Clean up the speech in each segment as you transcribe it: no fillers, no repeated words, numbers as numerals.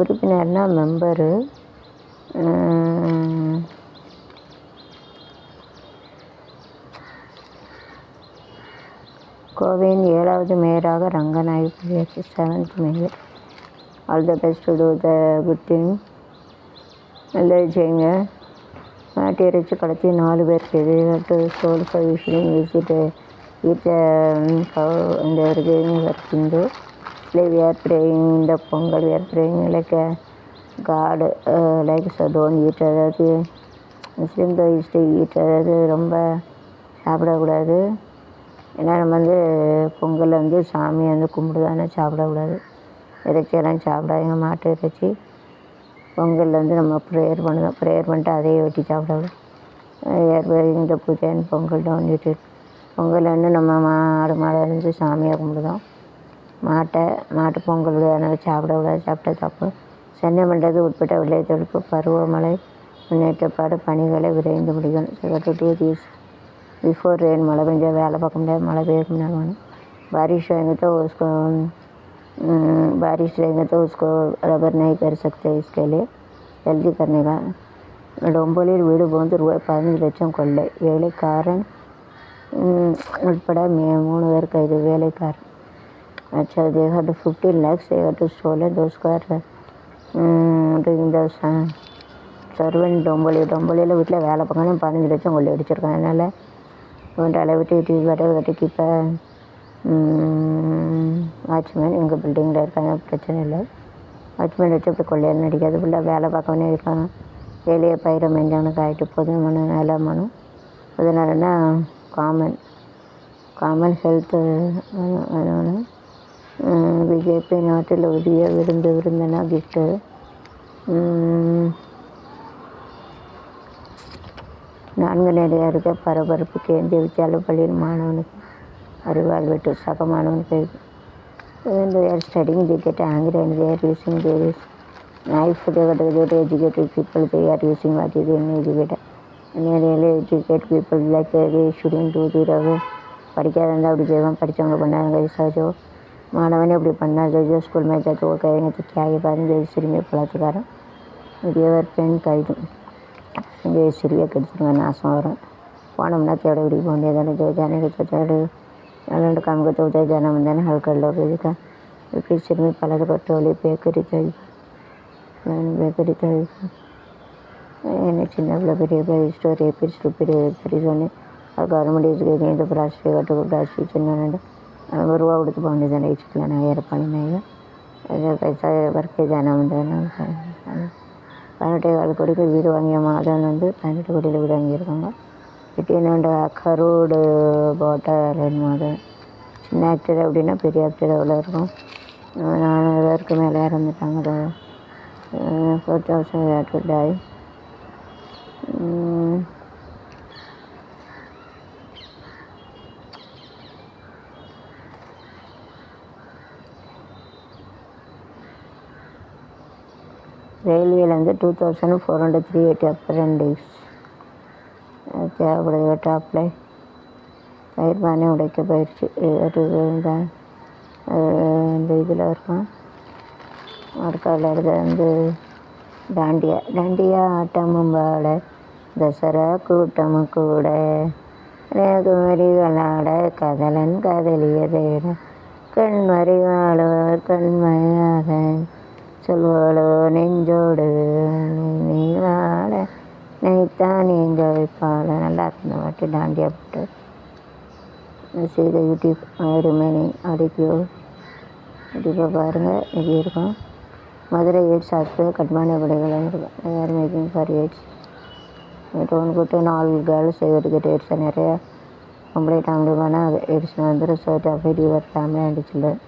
உறுப்பினர்னா member. கோவையின் 7வது மேயராக ரங்கநாயகி பதவியேற்று 7th மேயர். All the best to do the good thing. நல்லது செய்யுங்க. மாட்டு இறைச்சி கடத்தி 4 பேருக்கு எதிராக soul fashioning visit eat and everything working though. We are praying in the Pongal, we are praying like a God, like so don't eat. அதாவது முஸ்லீம் தோயிஸ்ட்டு eat, அதாவது ரொம்ப சாப்பிடக்கூடாது. ஏன்னா நம்ம பொங்கலில் சாமியை கும்பிடுதானே, சாப்பிடக்கூடாது. இறைச்சியெல்லாம் சாப்பிடாதீங்க, மாட்டு இறைச்சி. பொங்கலில் நம்ம ப்ரேயர் பண்ணுவோம், ப்ரேயர் பண்ணிட்டு அதையே வெட்டி சாப்பிடக்கூடாது. இந்த பூஜை பொங்கல் டவுன் ஈட்டு. பொங்கல் நம்ம மாடை சாமியாக கும்பிடுதோம். மாட்டு பொங்கல் அதனால் சாப்பிடக்கூடாது, சாப்பிட்டா தப்பு. சென்னை மண்டலத்துக்கு உட்பட்ட விளையாட்டு பருவமழை முன்னேற்றப்பாடு பணிகளை விரைந்து முடிக்கணும். Second 2 days before rain. மழை பெஞ்சால் வேலை பார்க்க முடியாது, மழை பெய்யக்கு முன்னாடி வேணும். बारिश रहेंगे तो उसको रबर नहीं कर सकते. इसके लिए जल्दी करने का. டொம்போலியில் வீடு புகுந்து ரூபாய் 15 லட்சம் கொள்ளை. வேலைக்காரன் உட்பட 3 பேர் கைது. வேலைக்காரன் अच्छा they had 15 lakhs they had to stolen. those who are doing the servant டொம்போலியில் வீட்டில் வேலை பார்க்கணும் 15 லட்சம் கொள்ளை அடிச்சிருக்காங்க. அதனால் இவன்ட்டு அளவிட்டு கட்டிக்கு இப்போ வாட்ச்மேன் எங்கள் பில்டிங்கில் இருக்காங்க, பிரச்சனை இல்லை. வாட்ச்மேன் வச்சு இப்படி கொள்ளையில் நடிக்காது. ஃபுல்லாக வேலை பார்க்கவே இருக்காங்க. வேலையை பயிரை மெஞ்சவனுக்கு ஆகிட்டு பொது மனு நில மனு. அதனாலன்னா காமன் ஹெல்த் வேணும். பிஜேபி நாட்டில் உரிய விருந்தினா கிஃப்ட்டு. நான்கு நிலையாக இருக்க பரபரப்பு. கேந்திரிய வித்யாலய பள்ளியில் மாணவனுக்கு அறிவால் வெட்டு. சக மாணவனுக்கு studying they get angry and they are using their knife. They got educated people, they are using what is uneducated. And really educate people like they shouldn't do the படிக்காத இருந்தால் அப்படி செய்வோம், படித்தவங்க பண்ணாங்க ரிசர்ச்சோ. மாணவனே அப்படி பண்ணால் ஜோ ஸ்கூல் में जाते वो कहेंगे तो क्या ये बात है. சிறுமியை பலாத்துக்காரன் பெரியவர் பெண் கைது. இங்கே சிறிய கடிச்சிருங்க, நாசம் வரும். போனோம்னா தேட இப்படி போக வேண்டியதானே. जो जाने के தேடு நல்ல काम को तो उधर जाना बंदा ने हल कर लो. फिर सिरमी पलट कर टोली बेकरी చిన్న పిల్లలు స్టోరీ పిరిజోని గవర్నమెంట్ ఈజ్ ರಾಷ್ಟ್ರೀಯ ಘಟಕ ರಾಷ್ಟ್ರೀಯ ಚಿನ್ನ ಬರುವ ಉಡುತ್ತು ಬಂದಿದ್ದಾನೆ. ಈ ಚಿಕ್ಕನ ಏರ್ಪಡಿನಾಗ பைசா வர்க்கே ஜான வந்தேன். 18 கோடிக்கு வீடு வாங்கிய மாதம் 18 கோடியில் வீடு வாங்கியிருக்காங்க. கிட்டே கரோடு போட்டால் மாதம். சின்ன ஆக்டர் அப்படின்னா பெரிய ஆக்டர் எவ்வளோ இருக்கும். 400 பேருக்கு மேலே இறந்துட்டாங்க. 4,000 டாய். ரயில்வேலேருந்து 2,438 அப்ரெண்டிஸ் தேவைப்படுது. டாப்லை பயிர் பானை உடைக்க பயிற்சி தான் இந்த இதில் இருக்கும். அடுக்காவில் டாண்டியா ஆட்டமும் பாட தசரா கூட்டமும் கூட மறிகளாட கதலன் காதலியதேட கண்மறிவாளோர் கண்மையாக சொல்வாளோ நெஞ்சோடு நீ வாழ நைத்தான் எங்கள் வைப்பாள. நல்லா இருக்கும் இந்த பாட்டு. டாண்டியா பாட்டு. செய்த யூடியூப் ரிமைனிங் ஆடியோ கண்டிப்பாக பாருங்கள். இது இருக்கும். மதுரை எய்ட்ஸ் ஹாஸ்பிட்டல் கட்மான படைகள் இருக்கும். யார் மேக்கிங் ஃபார் எய்ட்ஸ் ஒன்று கூட்டு 4 கேர்ள்ஸ் எய்ட் எய்ட்ஸை நிறையா கம்ப்ளைண்ட் ஆகணுமானா எய்ட்ஸ்னால் research affect your family and children.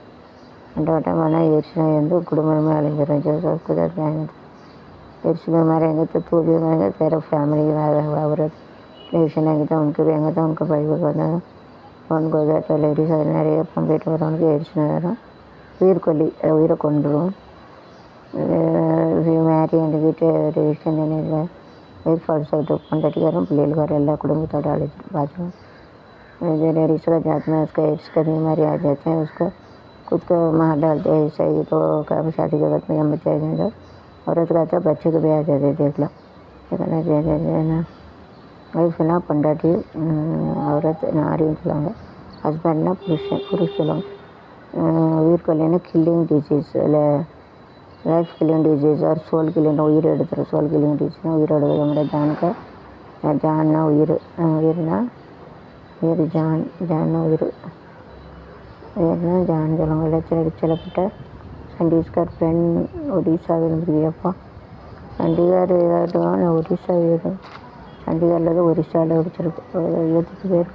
வட்டமான எய்ட்ஸ்னால் குடும்பமே அழிஞ்சிடும். ஜோசப் குதர் एड्स बीमारी आएंगे तो तू भी आएंगे, तेरा फैमिली औरत रिलेशन आएंगे तो उनके भी आएंगे तो उनको भाई बना उनको तो लेडीज நிறைய கம்ப்ளீட் வரவனுக்கு எய்ட்ஸ்னு வரும். உயிரை கொண்டுடும். மேரி அண்ட் வீட்டு ரிலேஷன் இல்லை ஒய்ஃப் ஆல்சோ பொண்டாட்டிக்காரன் பிள்ளைகளுக்கார எல்லா कुटुंबத்தோட அழைச்சிட்டு பார்த்துருவோம். जो लेडीज़ का जात में उसका एड्स का बीमारी आ जाते हैं उसको खुद को मार डालते हैं, सही तो कब शादी के वक्त में हम बच्चे तो औरत का तो बच्चे को भी आ जाते देख लो ना ஒய்ஃப்னா பொண்டாட்டி, औरत நாரின்னு சொல்லுவாங்க. ஹஸ்பண்ட்னா புருஷன் சொல்லுவாங்க. உயிர்கொல்லினா கில்லிங் டிசீஸ், இல்லை life killing disease or soul killing, உயிர் எடுத்துரும். சோல் கில்லிங் டிசீஸ்னால் உயிர் எடுக்கிறது. நம்மளோட ஜான்னா உயிர்னா ஜான்னா உயிர்னா ஜான் சொல்லுவாங்க. இலச்சலப்பட்ட சண்டீஸ்கர் பெண் ஒடிசாவில் முடியப்பா. சண்டிகார் ஏதாட்டும் ஒடிசா வீடு, சண்டிகரில் ஒரிசாவில் பிடிச்சிருக்கு. 7 பேர்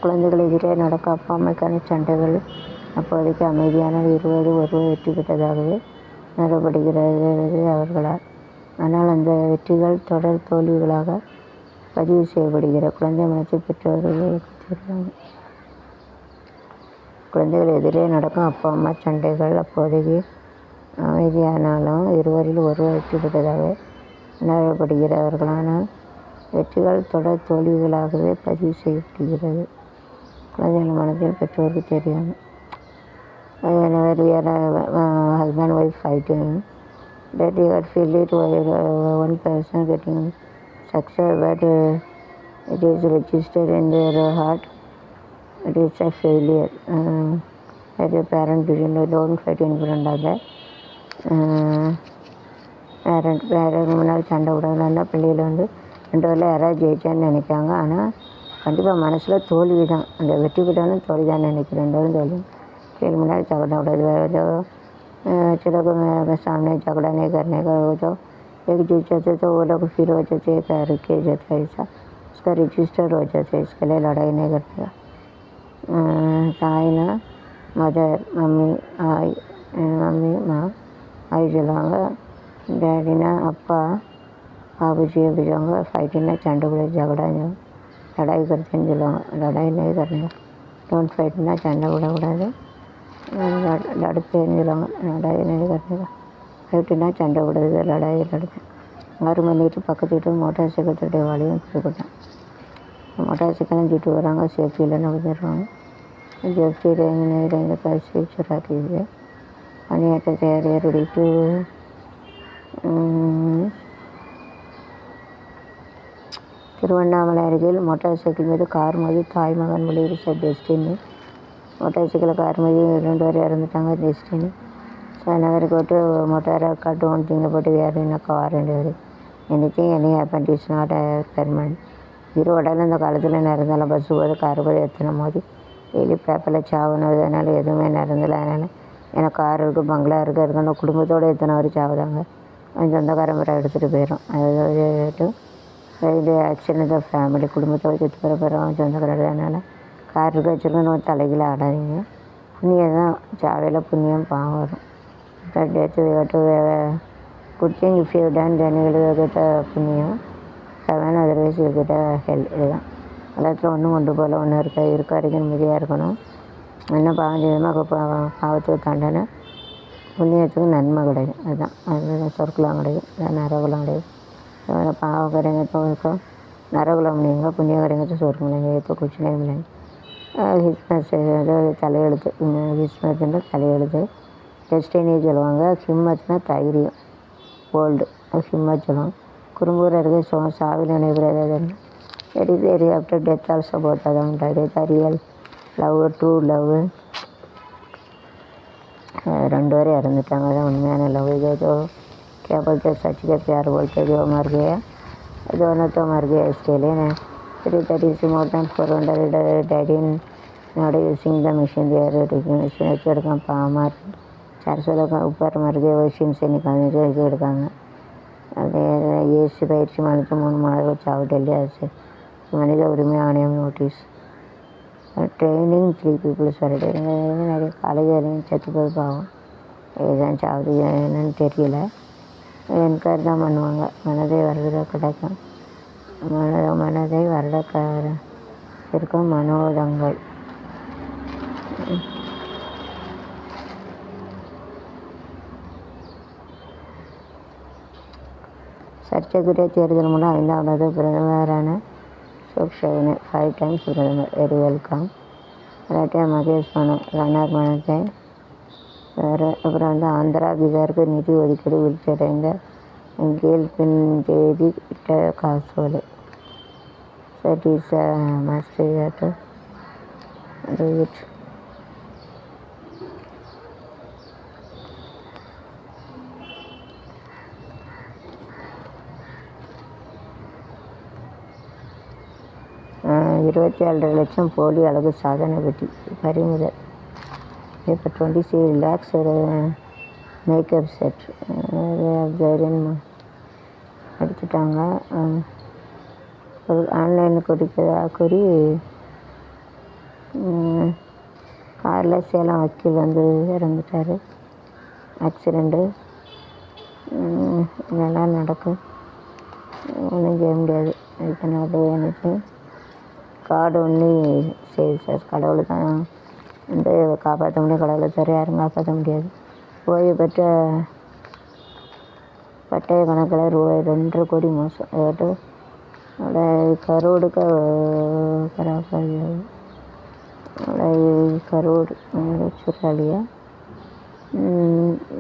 குழந்தைகள் எதிரே நடக்க அப்பா அம்மைக்கான சண்டைகள் அப்போதைக்கு அமைதியான 20 ஒருவர் வெற்றி பெற்றதாகவே நிறுவப்படுகிறது அவர்களால். ஆனால் அந்த வெற்றிகள் தொடர் தோல்விகளாக பதிவு செய்யப்படுகிற குழந்தை மனத்தை பெற்றவர்களுக்கு தெரியும். குழந்தைகள் எதிரே நடக்கும் அப்பா அம்மா சண்டைகள் அப்போதைக்கு அமைதியானாலும் 20 ஒருவர் வெற்றி பெற்றதாக நிறுவப்படுகிறவர்களான வெற்றிகள் தொடர் தோல்விகளாகவே பதிவு செய்யப்படுகிறது குழந்தைகள் மனத்தில் பெற்றோருக்கு தெரியும். Whenever we are husband wife fighting, that you got feel it one person getting success, but it is registered in their heart. It is a failure. As a parent, don't fight in front of that. Parent முன்னாடி சண்டை விடாதுன்னா பிள்ளைகள் 2 பேரில் யாராவது ஜெயிச்சான்னு நினைக்காங்க. ஆனால் கண்டிப்பாக மனசில் தோல்வி தான். அந்த வெற்றி பெற்றாலும் தோல்வி தான் நினைக்கிறேன். 2 பேரும் தோல்வி. खेल में झगड़ा उड़ा जो चलो सामने झगड़ा नहीं करने का, वो जो एक जीत जाते तो वो लोग फिर हो जाते के जाता है, ऐसा उसका रजिस्टर हो जाता है. इसके लिए लड़ाई नहीं करते का. ताई ना मदर मम्मी माँ आई चलाऊँगा, डैडी ना अप्पा बाबू जी भी जाऊँगा. फाइटिंग ना चंड उड़े झगड़ा जाऊँ लड़ाई करते हैं चलाऊँगा. लड़ाई नहीं करने का. डोंट फाइट ना चंड उड़ा दे लड़ते हैं चलाऊँगा. लड़ाई नहीं करने का. फाइटिंग चंड उड़े लड़ाई लड़ते 6 மணிக்கு பக்கத்து வீட்டு மோட்டார் சைக்கிள் தட்டி வாலியும் கொடுத்துட்டேன். மோட்டார் சைக்கிளும் சுட்டு வராங்க. சேஃப்டியில் நடந்துடுவாங்க. சேஃப்டியில் எங்கள் காசு சுறாக்கிது. பணியாற்ற தயாரியாக ரெடிட்டு திருவண்ணாமலை அருகில் மோட்டார் சைக்கிள் மீது கார் மோதி தாய் மகன் விளையாடு டெஸ்டினி. மோட்டார் சைக்கிளில் கார் மோதி 2 பேர் இறந்துட்டாங்க. டெஸ்டினி நகருக்கு விட்டு மோட்டாரை காட்டும் திங்க போட்டு வேறு என்ன கார் 2 பேர். எனக்கும் any happen is not permanent. ஈரோடால் இந்த காலத்தில் நிறந்தாலும் பஸ்ஸு போது கார் போது எத்தனை மோதி டெய்லி பேப்பரில் சாவுனது. அதனால் எதுவுமே நிறந்தல. அதனால் எனக்கு கார் இருக்குது, பங்களா இருக்குன்னு குடும்பத்தோடு எத்தனை வரை சாவுதாங்க. சொந்தக்காரன் முறை எடுத்துகிட்டு போயிடும். அதாவது ரயில்வே ஆக்சிடென்ட் தான் ஃபேமிலி குடும்பத்தோடு செத்து போகிறோம் சொந்தக்காரர். அதனால் கார் இருக்க வச்சுருக்கோம். நம்ம தலையில் ஆடாதீங்க. புண்ணியம் தான் சாவையில் புண்ணியம் பாவம் வரும். டெத்து விட்டு good thing if you done தென் கிட்ட புண்ணியம் செவன் அதர்வைஸ் கிட்ட ஹெல்ப். இதுதான் எல்லாத்துல ஒன்றும் கொண்டு போகல. ஒன்று இருக்க வரைக்கும் நிம்மதியாக இருக்கணும். என்ன பாவம் செய்யுமா பாவத்துக்கு தண்டனை, புண்ணியத்துக்கு நன்மை கிடைக்கும். அதுதான் அது சொற்குலாம் கிடைக்கும். அதான் நரகுலம் கிடைக்கும். பாவம் கரைங்க தோற்க நரகுலம் முடியுங்க, புண்ணியம் கரைங்க சொர்க்கம் இல்லைங்க. ஏதோ குச்சி நேம் இல்லைங்க. ஹிஸ்மஸ் தலையெழுத்து. ஹிஸ்மத்துன்ற தலையெழுத்து. டெஸ்டினி சொல்லுவாங்க. ஹிம்மத்னா தைரியம், போல்டு. ஹிம்மத் சொல்லுவாங்க. குறும்பூர் அருகே சாவில் நினைவுறது. Very very after death also both அதான் death real love, true love. 2 பேரும் இறந்துட்டாங்க. அதான் உண்மையான லவ். இதோ क्या बोलते हैं सच के प्यार बोलते जो मर गया दोनों तो मर गया. इसके लिए ना 330 more than 400 died in not using the machine. they are machine வச்சு எடுக்காம பாவமாக 400 ऊपर मर गए. मशीन से निकालने से वैसे எடுக்காங்க. அது ஏசி பயிற்சி மனுக்கு 3 மாதங்கள் சாவு. டெல்லி அரசு மனித உரிமை ஆணையம் நோட்டீஸ். ட்ரைனிங் 3 people சொல்லிட்டு நிறைய காலேஜ் வரையும் செத்து போய் பாவம். இதுதான் சாவுது என்னன்னு தெரியல. என்கரேஜ் தான் பண்ணுவாங்க. மனதை வருட கிடைக்கும். மனதை வருட இருக்கும் மனோதங்கள். சர்ச்சைக்குரிய தேர்தல் மூலம் 5வது பிரதமரான சோக்ஷவனே 5 times பிரதமர். Very welcome. மராட்டியா மகேஷ் ரன்னர் மனத்தை வேறு அப்புறம் வந்து ஆந்திரா பீகாருக்கு நிதி ஒதுக்கீடு வீழ்ச்சியடைந்த கேள்பின் தேதி இட்ட காசோலை சதீஷ மாஸ்டர் ரைட். இருபத்தி 7 லட்சம் போலி அழகு சாதனை பெட்டி பறிமுதல். இப்போ 26 lakhs ஒரு மேக்கப் செட் எடுத்துட்டாங்க. ஆன்லைனில் கொடுப்பதாக கூறி காரில் சேலம் வக்கீல் வந்து இறந்துட்டார். ஆக்சிடெண்ட்டு இதெல்லாம் நடக்கும், ஒன்றும் செய்ய முடியாது. இப்போ நாடு எனக்கு காடு ஒன்று சரி சார், கடவுளை தான் வந்து காப்பாற்ற முடியும், கடவுளை தவிர யாரும் காப்பாற்ற முடியாது. ஓய்வு பெற்ற பட்டய கணக்கில் ரூபாய் 2.5 கோடி மோசம். அதாவது கரோடுக்கு கரோடு சுறாலியா.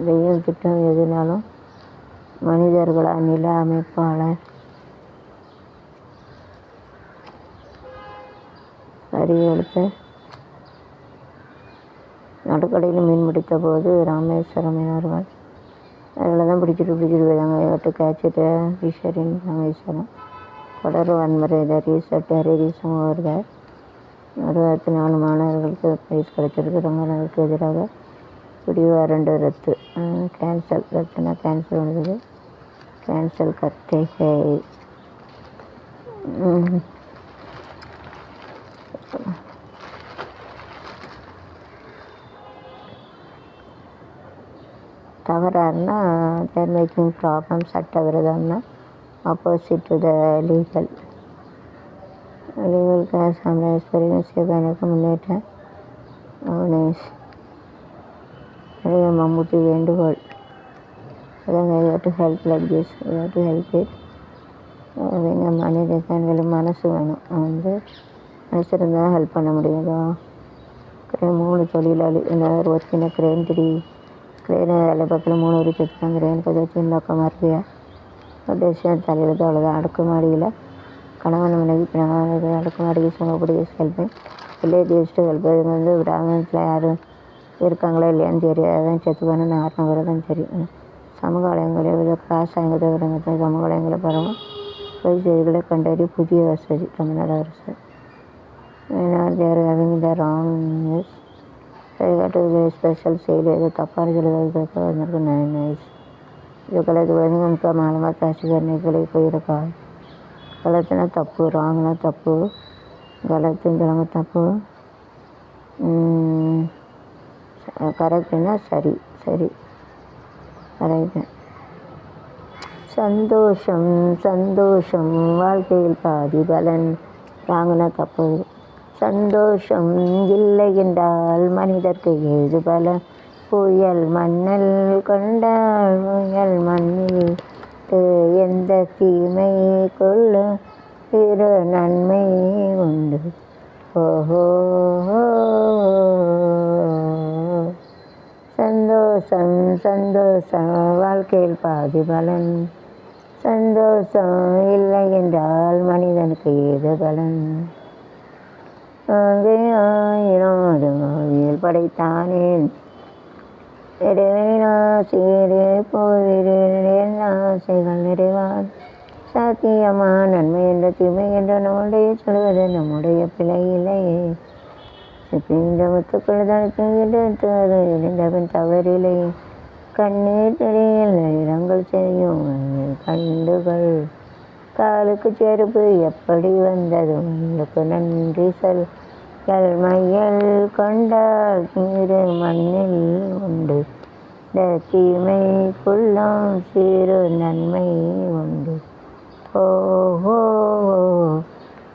வெயில் திட்டம் எதுனாலும் மனிதர்களா நில அமைப்பாளர் அறிவுறுத்த நடுக்கடையில் மீன் பிடித்த போது ராமேஸ்வரம் மீனவர்கள் அதில் தான் பிடிச்சிட்டு போயிட்டாங்க. இவற்றை கேட்சிட்டு ஃபிஷரின் ராமேஸ்வரம் தொடர் வன்முறை டெரரிசம் வருகிறார். 64 மாணவர்களுக்கு பிரைஸ் கிடைச்சிருக்கு. ரங்கநாதனுக்கு எதிராக பிடிவு 2 ரத்து கேன்சல். ரத்துனா கேன்சல் வந்தது. கேன்சல் கர்த்தேகை. தவறாருன்னா தேர் மேக்கிங் ப்ராப்ளம். சட்டவிரோதம்னா opposite to the legal class சேவைக்கு முன்னேற்றம். அவனேஷ் மம்முட்டி வேண்டுகோள். அதான் to help like this, to help it. எங்கள் மனிதர்களுக்கு மனசு வேணும். வந்து மனசு இருந்தால் ஹெல்ப் பண்ண முடியாதோ. 3 தொழிலாளி ஒரு ஒர்க்கின கிரேன் 3 கிரேன் வேலை பக்கத்தில் 3 பேர் செத்துட்டாங்க. கிரேனுக்கு ஏதாச்சும் நோக்கமாக இருக்கியா தேசியம் தலையில் அவ்வளோதான். அடுக்குமாடியில் கணவன் மனைவி அடுக்குமாடிக்கு சமப்படிய ஹெல்ப்பு வில்லேஜ் வேஸ்ட்டு ஹெல்ப்பு. இது வந்து கிராமத்தில் யாரும் இருக்காங்களா இல்லையான்னு தெரியாது. அதான் செத்துக்கான 4 பேர் தான் தெரியும். சமூக வளையங்களை காசாயங்கத்தை விடங்கத்தை சமூக வளையங்களை பரவும் பொய் செய்திகளை கண்டறி புதிய வசதி தமிழ்நாடு அரசு. They're having the wrong news சரிகாட்டு ஸ்பெஷல் செயல் எது தப்பான சொல்லுறது வந்திருக்கு. நைஸ் जो गलत बोलेंगे उनका मालूमात हासिल करने के लिए कोई रखा है. गलत ना तप्पू, रांग ना तप्पू, गलत ना तप्पू, करेक्ट ना सरी सरी करेक्ट. சந்தோஷம் சந்தோஷம் வாழ்க்கையில் பாதி பலன். ராங்கனா தப்பு. சந்தோஷம் இல்லை என்றால் மனிதர்க்கு ஏது பலன். புயல் மண்ணல் கொண்டால் புயல் மண்ணில் எந்த தீமை கொள்ளும் பிற நன்மை உண்டு. ஓஹோ சந்தோஷம் சந்தோஷம் வாழ்க்கையில் பாதி பலன். சந்தோஷம் இல்லை என்றால் மனிதனுக்கு ஏது பலன். ஆயிரம் படைத்தானேன் சீரே போகிறேன் ஆசைகள் நிறைவான். சாத்தியமா நன்மை என்ற தீமை என்ற நம்முடைய சொல்வது நம்முடைய பிழை இல்லையே. இந்த முத்துக்கள் தடுத்து இழந்தவன் தவறில்லை. கண்ணீர் தெரியல இடங்கள் செய்யும் கண்டுகள். காலுக்கு செருப்பு எப்படி வந்தது உங்களுக்கு நன்றி சொல். மையல் கொண்டால் நீரு மண்ணில் உண்டு. தீமைக்குள்ளும் சிறு நன்மை உண்டு. ஓஹோ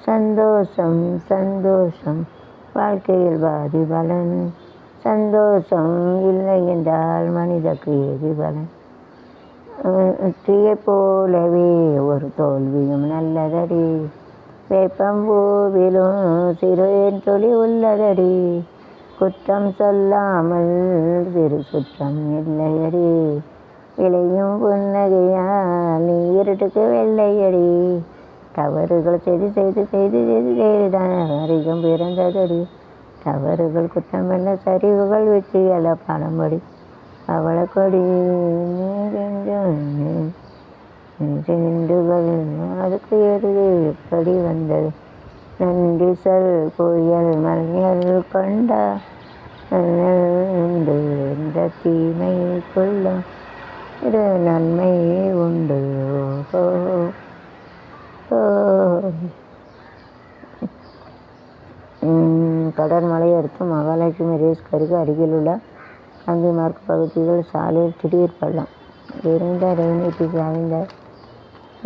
சந்தோஷம் சந்தோஷம் வாழ்க்கையில் பாதி பலன். சந்தோஷம் இல்லை என்றால் மனிதக்கு ஏது பலன். வெற்றியை போலவே ஒரு தோல்வியும் நல்லதடி. வேப்பம்பூவிலும் சிறு தொழி உள்ளதடி. குற்றம் சொல்லாமல் சிறு சுற்றம் இல்லையடி, விளையும் புன்னகையால் நீ இருட்டுக்கு வெள்ளையடி, தவறுகள் செய்து செய்து செய்து செய்து செய்துதான் அதிகம் பிறந்ததடி, தவறுகள் குற்றமல்ல சரிவுகள் வெற்றியல்ல பழமொழி, அவளக்கொடி நின்றுகள் அதுக்கு எது எப்படி வந்தது, நன்றி சொல் புயல் மல்கள் கொண்ட உண்டு என்ற தீமை கொள்ளும் இது நன்மை உண்டு. கடற்மலை அடுத்த மகாலட்சுமி ரேஸ் கருக்கு அருகில் உள்ள காந்தி மார்க் பகுதிகள் சாலையில் திடீர் பள்ளம் இருந்த ரெயினிட்டி சாய்ந்த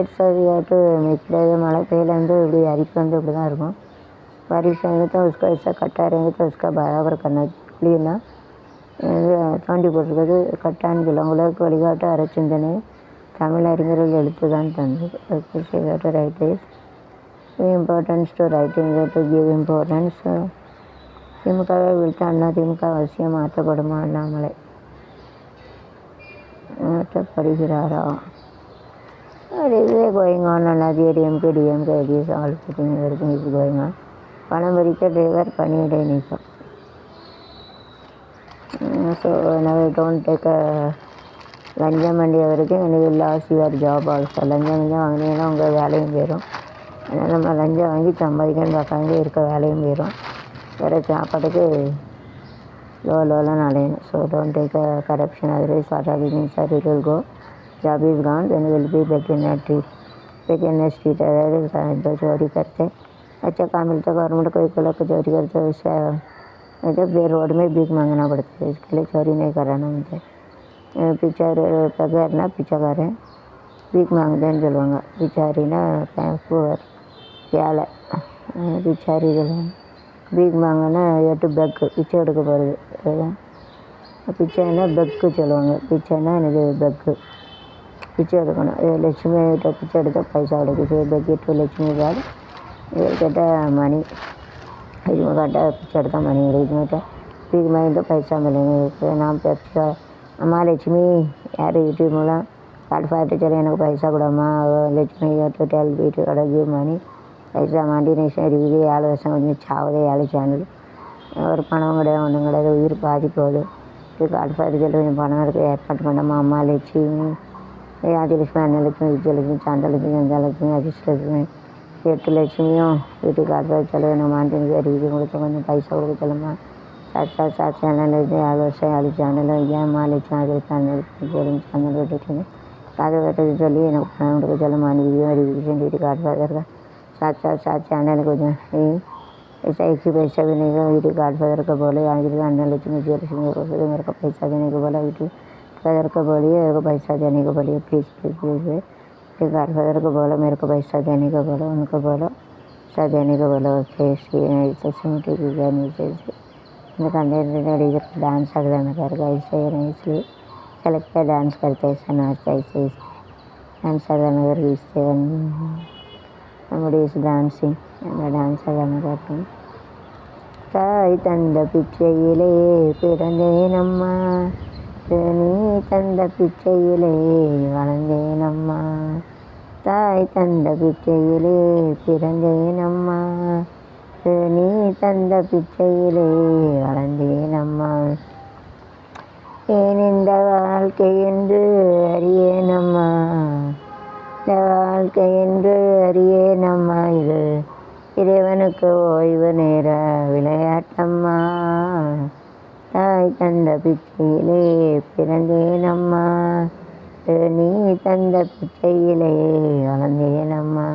எட்ஸாவியாட்டு மிக்கிறது மழை பெய்யலேருந்து இப்படி அரிப்பு வந்து இப்படி தான் இருக்கும். बारिश आएंगे तो उसका ऐसा कट्टा रहेंगे तो उसका बराबर करना चाहिए ना. தோண்டி போட்டிருக்கிறது கட்டான் கிழங்குலக்கு வழிகாட்டு அறச்சிந்தனை தமிழ் அறிஞர்கள் எழுத்து தான் தந்தது. Right is importance to writing to give importance. திமுகவை வீழ்த்த அண்ணா திமுக அவசியம் மாற்றப்படுமா, Annamalai மாற்றப்படுகிறாரா? going on another DMK is all putting everything is going on. பணம் பறித்த டிரைவர் பணியிடை நீக்கம். So whenever you don't take a லஞ்சம் and everything and you will lose your job also. லஞ்சம் வாங்கினீங்கன்னா உங்கள் வேலையும் போயிடும். அதனால் நம்ம லஞ்சம் வாங்கி சம்பாதிக்கணும் பார்க்காங்க இருக்க வேலையும் போயிடும். வேறு சாப்பாட்டுக்கு லோலாம் அலையணும். So don't take a corruption, otherwise what are things are it will go. Job is gone then will be back in a street. अगर जो चोरी करते अच्छा काम मिलता गवर्नमेंट कोई को लोग चोरी करते उससे जब रोड में भीख मांगना पड़ता है. इसके लिए चोरी नहीं कराना मुझे. पिक्चर पकड़ना पीछा करें भीख मांगते हैं चलवाऊँगा पिचारी ना पुअर प्याला पिचारी भीख मांगना या तो बेग पिछे எடுக்க போகிறது பிச்சைன்னா பெக்கு சொல்லுவாங்க. பிச்சைன்னா எனக்கு பெக்கு பிச்சை எடுக்கணும். லட்சுமி கிட்ட பிச்சை எடுத்தால் பைசா கிடைக்குது. பெக்கிட்டு லட்சுமி கார்டு இது கேட்டால் மணி இது கேட்டால் பிச்சை எடுத்தால் மணி கிடைக்கும். கேட்டால் பீக் மாதிரி பைசா மில்லைங்க. நான் பெருசா அம்மா லட்சுமி யார் வீட்டு மூலம் கார்டு பார்த்து சொல்லி எனக்கு பைசா கூடம்மா லட்சுமி டெல் வீட்டு கடைக்கு மணி பைசா மாண்டினேஷன் இருக்குது. 7 வருஷம் கொஞ்சம் சாவுதே 7 சேனல் ஒரு பணம் கிடையாது ஒன்றும் கிடையாது. உயிர் பாதிப்போகுது. இது கார்டு பார்த்து சொல்லி கொஞ்சம் பணம் இருக்குது ஏற்பாடு பண்ணாமல் அம்மா லட்சுமி ஆதிலட்சுமி அன்னலட்சுமி விஜயலட்சுமி சாந்தலட்சுமி அஞ்சாலட்சுமி அதிர்ஷ்டலட்சுமி 8 லட்சுமியும் வீட்டுக்கு கார்டு பார்த்து சொல்லி எனக்கு மாண்டினு அறிவிக்க கொடுத்து கொஞ்சம் பைசா கொடுக்க சொல்லுமா. சாத் சேனல் 7 வருஷம் 7 சேனலும் ஏம்மா லட்சுமி ஆதிலட்சுமி அன்னலட்சுமி விஜயலட்சுமி சாந்தல் வீட்டுக்கு காது கட்டது சொல்லி எனக்கு பணம் கொடுக்க சொல்லுமா. அறிவிக்கும் அறிவிக்க வீட்டு கார்டு பார்த்துருக்கேன். सात चैनल को ऐसा एक ही पैसा भी नहीं का वीडियो कार्ड फादर का बोले आज अन्नलक्ष्मी विजयलक्ष्मी मेरे को पैसा देने को बोला वीडियो फादर को बोलिए मेरे को पैसा देने को बोलिए please please please video card father को बोलो मेरे को पैसा देने को बोलो उनको बोलो पैसा देने को बोलो कंटेंट डांस अगर करके ऐसे इसलिए सेलेक्ट डांस करते ऐसा नाचता ऐसे डांस अगर इससे somebody is dancing and the dancer करते தாய் தந்த பிச்சையிலே பிறந்தேனம்மா நீ தந்த பிச்சையிலே வளர்ந்தேனம்மா தாய் தந்த பிச்சையிலே பிறந்தேனம்மா நீ தந்த பிச்சையிலே வளர்ந்தேனம்மா ஏன் இந்த வாழ்க்கை என்று அறியேனம்மா வாழ்க்கை என்று அறியேனம்மா இது இறைவனுக்கு ஓய்வு நேர விளையாட்டம்மா தாய் தந்த பிச்சையிலே பிறந்தேனம்மா நீ தந்த பிச்சையிலே வளர்ந்தேனம்மா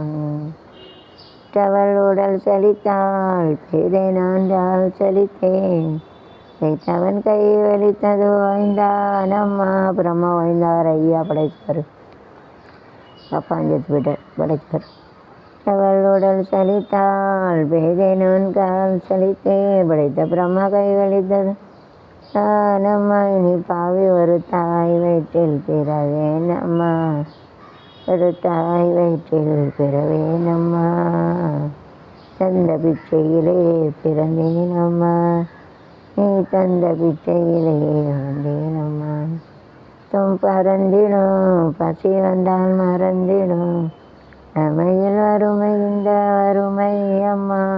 அவள் உடல் செழித்தாள் பேதை நான்கால் செழித்தேன் வைத்தவன் கை வலித்தது ஓய்ந்தானம்மா பிரம்மா ஓய்ந்தார் ஐயா படைத்தார் அப்பாஞ்சத்து விட்டார் படைத்தார் அவள் உடல் சலித்தாள் பேதை நான்கால் சலித்தே படைத்த பிரம்மா கை வலித்தது தானம்மா இனி பாவி ஒரு தாய் வயிற்றில் பிறவேனம்மா ஒரு தாய் வயிற்றில் பிறவேனம்மா தந்த பிச்சையிலே பிறந்தேனம்மா நீ தந்த பிச்சையிலே வந்தேனம்மா. பறந்திடும் பசி வந்தால் மறந்திடும் அமையில் வறுமை இந்த வறுமை அம்மா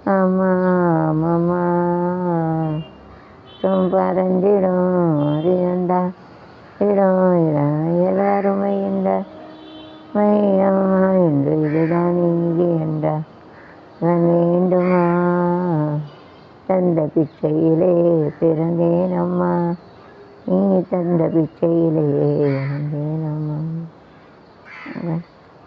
அம்மா அம்மா. பறந்திடும் அது வந்தால் இடம் அமையில் வறுமை இந்த மை அம்மா. என்று இதுதான் இங்கே என்றால் வேண்டுமா. தந்த பிச்சையிலே பிறந்தேன் அம்மா. நீ தந்த பிச்சையிலே வந்தேன் அம்மா.